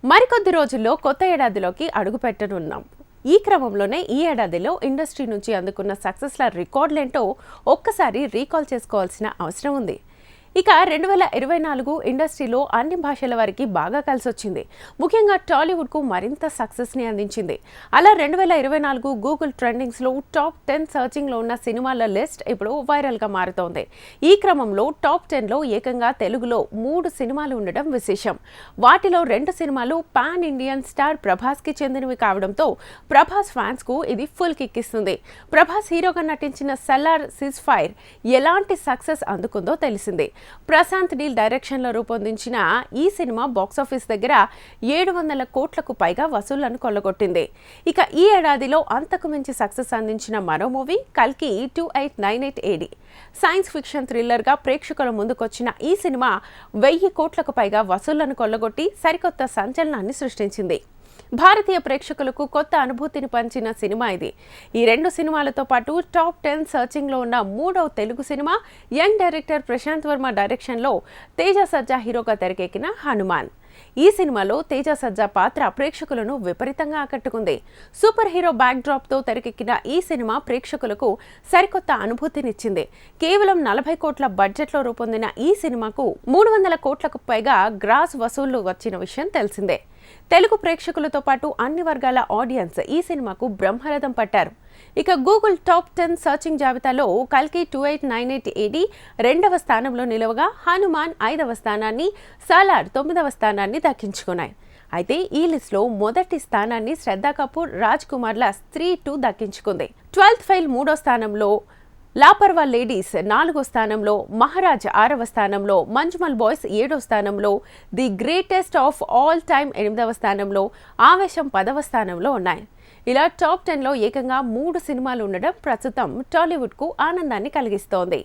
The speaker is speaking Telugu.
మరికొద్ది రోజుల్లో కొత్త ఏడాదిలోకి అడుగుపెట్టనున్నాం. ఈ క్రమంలోనే ఈ ఏడాదిలో ఇండస్ట్రీ నుంచి అందుకున్న సక్సెస్ల రికార్డులేంటో ఒక్కసారి రీకాల్ చేసుకోవాల్సిన అవసరం ఉంది. ఇక 2024 ఇండస్ట్రీలో అన్ని భాషల వారికి బాగా కలిసొచ్చింది. ముఖ్యంగా టాలీవుడ్కు మరింత సక్సెస్ని అందించింది. అలా 2024 గూగుల్ ట్రెండింగ్స్లో టాప్ 10 సర్చింగ్లో ఉన్న సినిమాల లిస్ట్ ఇప్పుడు వైరల్గా మారుతోంది. ఈ క్రమంలో టాప్ 10లో ఏకంగా తెలుగులో 3 సినిమాలు ఉండడం విశేషం. వాటిలో 2 సినిమాలు పాన్ ఇండియన్ స్టార్ ప్రభాస్కి చెందినవి కావడంతో ప్రభాస్ ఫ్యాన్స్కు ఇది ఫుల్ కిక్ ఇస్తుంది. ప్రభాస్ హీరోగా నటించిన సలార్ సిజ్ ఫైర్ ఎలాంటి సక్సెస్ అందుకుందో తెలిసిందే. ప్రశాంత్ నీల్ డైరెక్షన్లో రూపొందించిన ఈ సినిమా బాక్సాఫీస్ దగ్గర 700 కోట్లకు పైగా వసూళ్లను కొల్లగొట్టింది. ఇక ఈ ఏడాదిలో అంతకు మించి సక్సెస్ అందించిన మరో మూవీ కల్కి 2898 AD. సైన్స్ ఫిక్షన్ థ్రిల్లర్గా ప్రేక్షకుల ముందుకొచ్చిన ఈ సినిమా 1000 కోట్లకు పైగా వసూళ్లను కొల్లగొట్టి సరికొత్త సంచలనాన్ని సృష్టించింది. భారతీయ ప్రేక్షకులకు కొత్త అనుభూతిని పంచిన సినిమా ఇది. ఈ 2 సినిమాలతో పాటు టాప్ 10 సర్చింగ్లో ఉన్న 3వ Telugu cinema young director Prashanth Varma డైరెక్షన్లో తేజ సజ్జా హీరోగా తెరకెక్కిన హనుమాన్. ఈ సినిమాలో తేజ సజ్జా పాత్ర ప్రేక్షకులను విపరీతంగా ఆకట్టుకుంది. సూపర్ హీరో బ్యాక్ డ్రాప్తో తెరకెక్కిన ఈ సినిమా ప్రేక్షకులకు సరికొత్త అనుభూతినిచ్చింది. కేవలం 40 కోట్ల బడ్జెట్లో రూపొందిన ఈ సినిమాకు 300 కోట్లకు పైగా గ్రాస్ వసూళ్లు వచ్చిన విషయం తెలిసిందే. తెలుగు ప్రేక్షకులతో పాటు అన్ని వర్గాల ఆడియన్స్ ఈ సినిమాకు బ్రహ్మరథం పట్టారు. ఇక గూగుల్ టాప్ 10 సర్చింగ్ జాబితాలో కల్కి 2898 AD 2వ స్థానంలో నిలవగా హనుమాన్ 5వ స్థానాన్ని, సలార్ 9వ స్థానాన్ని దక్కించుకున్నాయి. అయితే ఈ లిస్టులో మొదటి స్థానాన్ని శ్రద్ధా కపూర్, రాజ్ కుమార్ల స్త్రీ 2 దక్కించుకుంది. 12th ఫెయిల్ 3వ స్థానంలో, లాపర్వా లేడీస్ 4వ స్థానంలో, మహారాజ్ 6వ స్థానంలో, మంజుమల్ బాయ్స్ 7వ స్థానంలో, the greatest of all time 8వ స్థానంలో, ఆవేశం 10వ స్థానంలో ఉన్నాయి. ఇలా టాప్ 10లో ఏకంగా 3 సినిమాలు ఉండడం ప్రస్తుతం టాలీవుడ్కు ఆనందాన్ని కలిగిస్తోంది.